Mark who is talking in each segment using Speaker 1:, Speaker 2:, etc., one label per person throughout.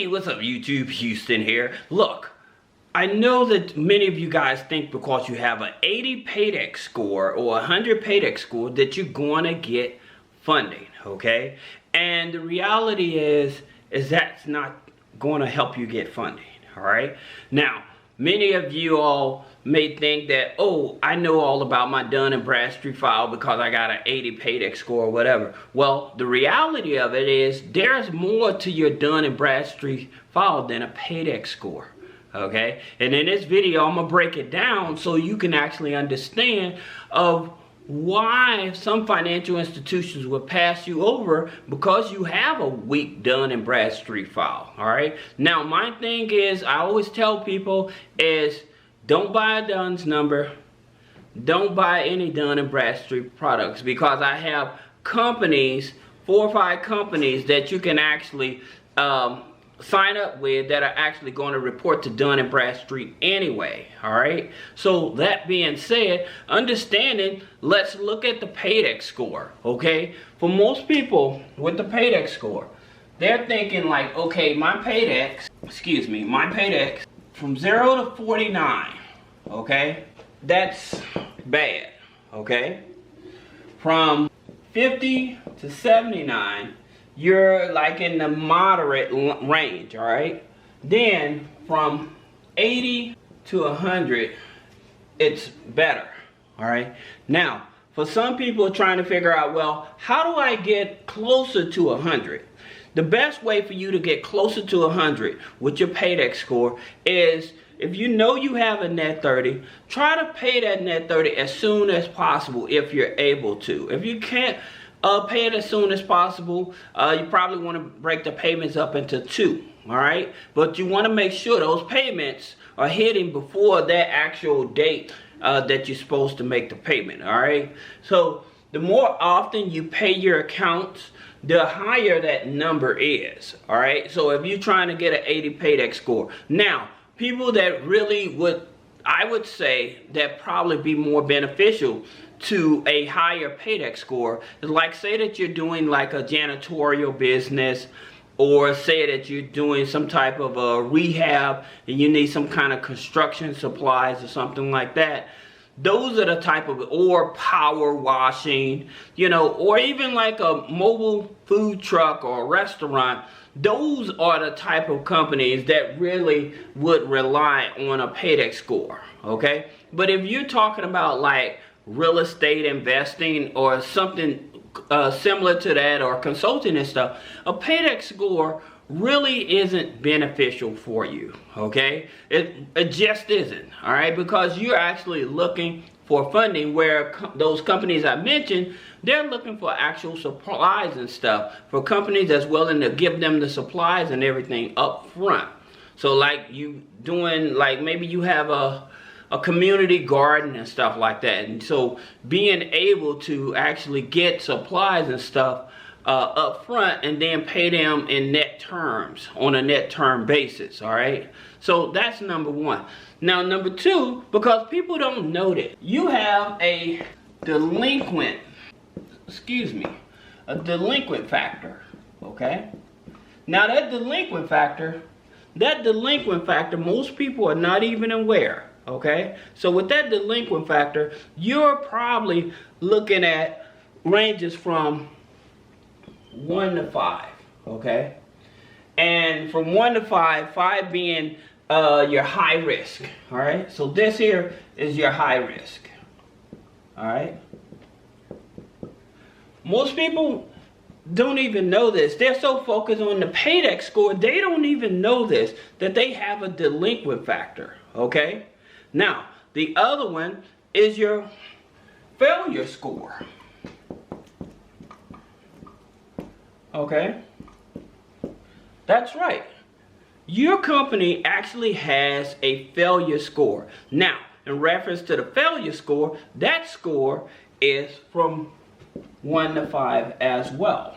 Speaker 1: Hey, what's up YouTube? Houston here. Look, I know that many of you guys think because you have an 80 Paydex score or 100 Paydex score that you're going to get funding, okay? And the reality is that's not going to help you get funding, all right? Now, many of you all may think that, oh, I know all about my Dunn and Bradstreet file because I got an 80 Paydex score or whatever. Well, the reality of it is there's more to your Dunn and Bradstreet file than a Paydex score, okay? And in this video, I'm going to break it down so you can actually understand of why some financial institutions will pass you over because you have a weak Dunn and Bradstreet file, all right? Now, my thing is, I always tell people is don't buy a Dunn's number. Don't buy any Dunn and Bradstreet products because I have companies, 4 or 5 companies that you can actually sign up with that are actually going to report to Dunn and Bradstreet anyway, all right? So that being said, understanding, let's look at the Paydex score, okay? For most people with the Paydex score, they're thinking like, okay, my Paydex from 0 to 49, okay? That's bad, okay? From 50 to 79, you're like in the moderate range, all right? Then from 80 to 100, it's better, all right? Now, for some people trying to figure out, well, how do I get closer to 100? The best way for you to get closer to 100 with your Paydex score is if you know you have a net 30, try to pay that net 30 as soon as possible if you're able to. If you can't pay it as soon as possible, you probably want to break the payments up into 2, all right? But you want to make sure those payments are hitting before that actual date that you're supposed to make the payment, all right? So the more often you pay your accounts, the higher that number is, all right? So if you're trying to get an 80 Paydex score. Now, people that really would, I would say, that probably be more beneficial to a higher Paydex score is like, say that you're doing like a janitorial business, or say that you're doing some type of a rehab and you need some kind of construction supplies or something like that. Those are the type of, or power washing, you know, or even like a mobile food truck or a restaurant. Those are the type of companies that really would rely on a Paydex score, okay? But if you're talking about like real estate investing or something similar to that, or consulting and stuff, a Paydex score really isn't beneficial for you, okay? It just isn't, all right? Because you're actually looking for funding, where those companies I mentioned, they're looking for actual supplies and stuff for companies that's willing to give them the supplies and everything up front. So like you doing, like maybe you have a community garden and stuff like that, and so being able to actually get supplies and stuff up front and then pay them in net terms, on a net term basis, all right? So that's number 1. Now number 2, because people don't know that, you have a delinquent factor, okay? Now that delinquent factor, most people are not even aware, okay? So with that delinquent factor, you're probably looking at ranges from 1 to 5, okay? And from 1 to 5, 5 being your high risk, all right? So this here is your high risk, all right? Most people don't even know this. They're so focused on the Paydex score, they don't even know this, that they have a delinquent factor, okay? Now, the other one is your failure score. Okay? That's right. Your company actually has a failure score. Now, in reference to the failure score, that score is from 1 to 5 as well.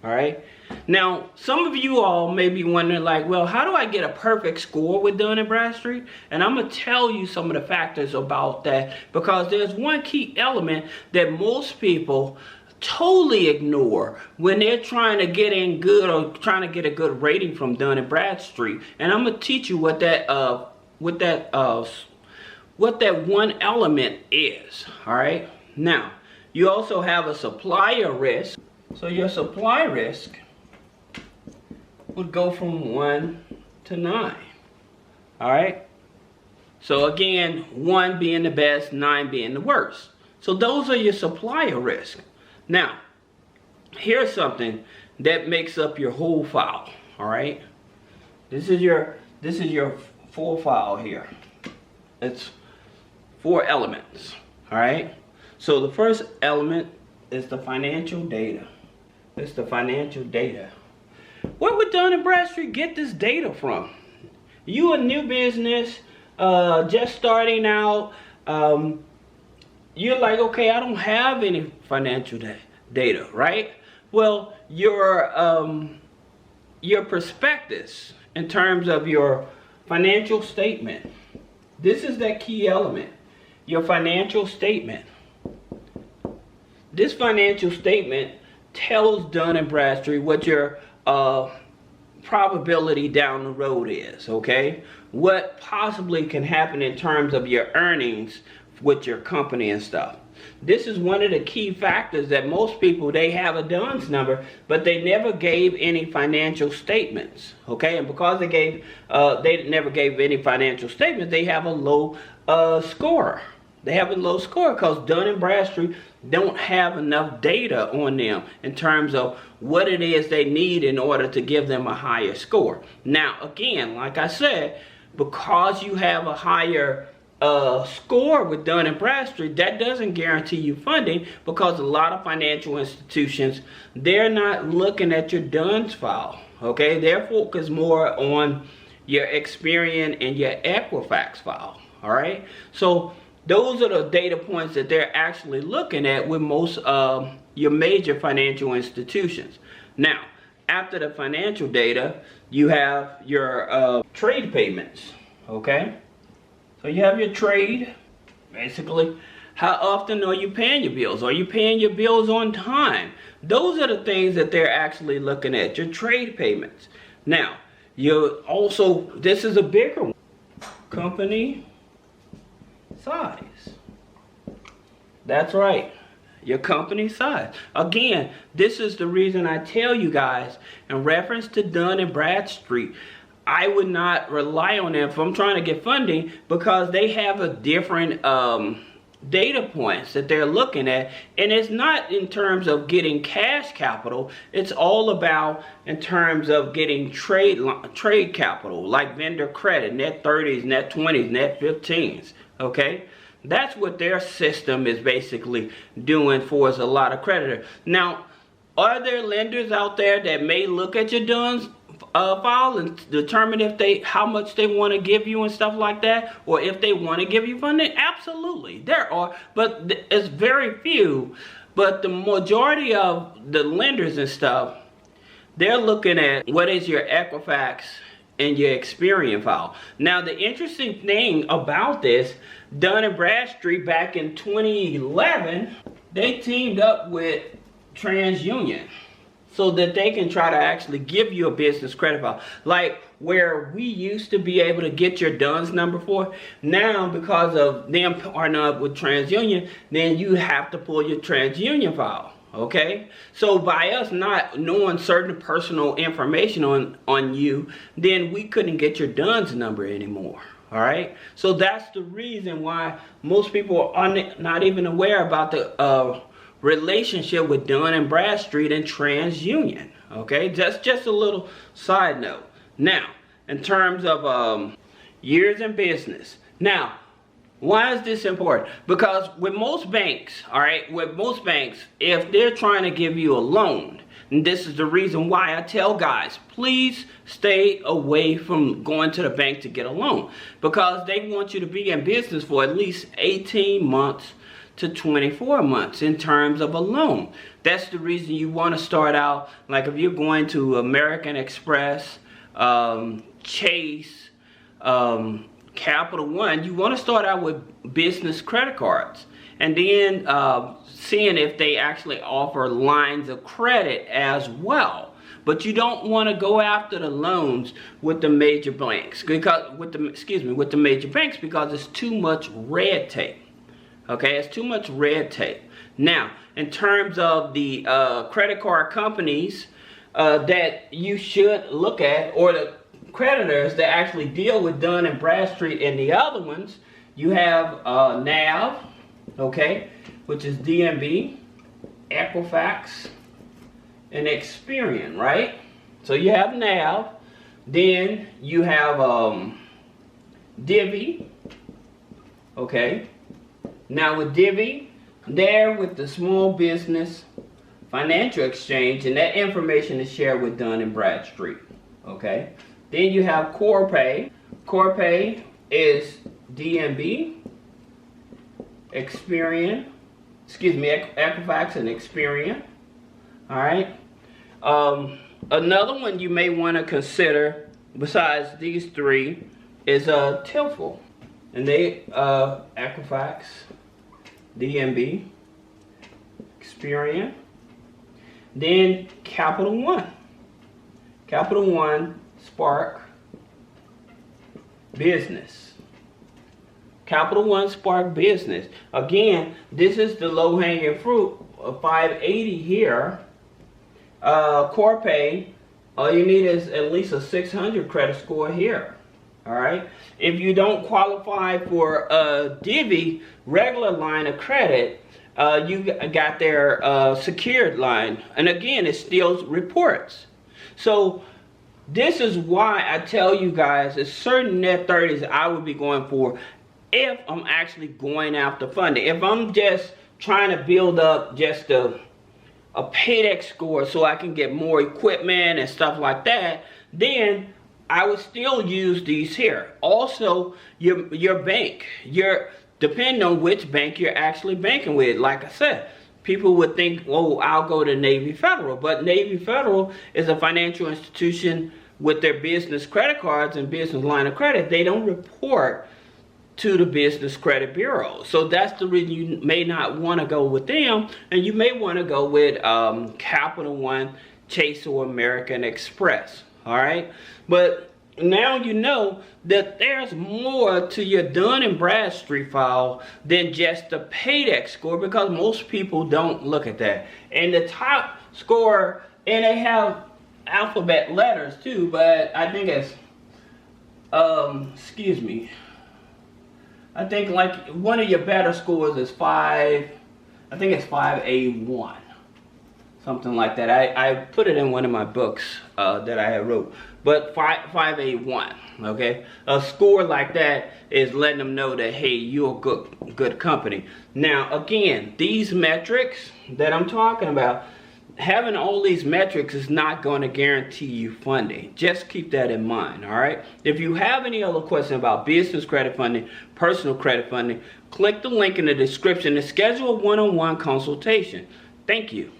Speaker 1: All right? Now, some of you all may be wondering like, well, how do I get a perfect score with Dunn and Bradstreet? And I'm going to tell you some of the factors about that, because there's one key element that most people totally ignore when they're trying to get in good or trying to get a good rating from Dun and Bradstreet. And I'm gonna teach you what that one element is. All right. Now, you also have a supplier risk. So your supplier risk would go from 1 to 9. All right. So again, 1 being the best, 9 being the worst. So those are your supplier risk. Now, here's something that makes up your whole file. All right. This is your full file here. It's 4 elements. All right. So the first element is the financial data. It's the financial data. Where would Dun and Bradstreet get this data from? You a new business, just starting out. You're like, okay, I don't have any financial data, right? Well, your prospectus in terms of your financial statement. This is that key element. Your financial statement. This financial statement tells Dun and Bradstreet what your probability down the road is, okay? What possibly can happen in terms of your earnings with your company and stuff. This is one of the key factors that most people, they have a DUNS number, but they never gave any financial statements, okay? And because they never gave any financial statements, they have a low score. They have a low score because Dun and Bradstreet don't have enough data on them in terms of what it is they need in order to give them a higher score. Now, again, like I said, because you have a higher score with Dun and Bradstreet, that doesn't guarantee you funding, because a lot of financial institutions, they're not looking at your DUNS file, okay? They're focused more on your Experian and your Equifax file, all right? So those are the data points that they're actually looking at with most your major financial institutions. Now, after the financial data, you have your trade payments, okay? So you have your trade, basically. How often are you paying your bills? Are you paying your bills on time? Those are the things that they're actually looking at, your trade payments. Now, you also, this is a bigger one, company size. That's right, your company size. Again, this is the reason I tell you guys, in reference to Dun and Bradstreet, I would not rely on them if I'm trying to get funding, because they have a different data points that they're looking at. And it's not in terms of getting cash capital. It's all about in terms of getting trade capital, like vendor credit, net 30s, net 20s, net 15s. Okay, that's what their system is basically doing for us, a lot of creditors. Now, are there lenders out there that may look at your DUNS file and determine if how much they want to give you and stuff like that, or if they want to give you funding? Absolutely, there are, but it's very few. But the majority of the lenders and stuff, they're looking at what is your Equifax and your Experian file. Now, the interesting thing about this, Dun and Bradstreet back in 2011, they teamed up with TransUnion so that they can try to actually give you a business credit file. Like where we used to be able to get your DUNS number for, now because of them partnering up with TransUnion, then you have to pull your TransUnion file. Okay, so by us not knowing certain personal information on you, then we couldn't get your DUNS number anymore. All right, so that's the reason why most people are not even aware about the relationship with Dun and Bradstreet and TransUnion. Okay, that's just a little side note. Now, in terms of years in business, now, why is this important? Because with most banks, all right, with most banks, if they're trying to give you a loan, and this is the reason why I tell guys, please stay away from going to the bank to get a loan, because they want you to be in business for at least 18 months to 24 months in terms of a loan. That's the reason you want to start out, like if you're going to American Express, Chase, Capital One, you want to start out with business credit cards. and then seeing if they actually offer lines of credit as well. But you don't want to go after the loans with the major banks, because with the major banks, because it's too much red tape. Okay, it's too much red tape. Now, in terms of the credit card companies that you should look at, or the creditors that actually deal with Dunn and Bradstreet and the other ones, you have NAV, okay, which is DNB, Equifax, and Experian, right? So you have NAV, then you have Divi, okay. Now with Divi, they're with the Small Business Financial Exchange, and that information is shared with Dunn and Bradstreet, okay. Then you have Corepay. Corepay is DNB, Experian, Equifax and Experian. All right. Another one you may want to consider besides these three is Tilful, and they Equifax, DNB, Experian, then Capital One. Capital One, Spark Business. Capital One Spark Business. Again, this is the low-hanging fruit of 580 here. Corepay, all you need is at least a 600 credit score here. All right. If you don't qualify for a Divi regular line of credit, you got their secured line, and again, it still reports. So this is why I tell you guys, it's certain net 30s I would be going for if I'm actually going after funding. If I'm just trying to build up just a Paydex score so I can get more equipment and stuff like that, then I would still use these here. Also, your bank, depending on which bank you're actually banking with. Like I said, people would think, oh, I'll go to Navy Federal, but Navy Federal is a financial institution with their business credit cards and business line of credit. They don't report to the Business Credit Bureau. So that's the reason you may not want to go with them, and you may want to go with Capital One, Chase, or American Express. All right, but now you know that there's more to your Dun and Bradstreet file than just the Paydex score, because most people don't look at that. And the top score, and they have alphabet letters too, but I think it's I think like one of your better scores is 5, I think it's 5A1, something like that. I put it in one of my books that I wrote, but 5A1, okay? A score like that is letting them know that, hey, you're a good company. Now, again, these metrics that I'm talking about, having all these metrics is not going to guarantee you funding. Just keep that in mind, all right? If you have any other questions about business credit funding, personal credit funding, click the link in the description to schedule a one-on-one consultation. Thank you.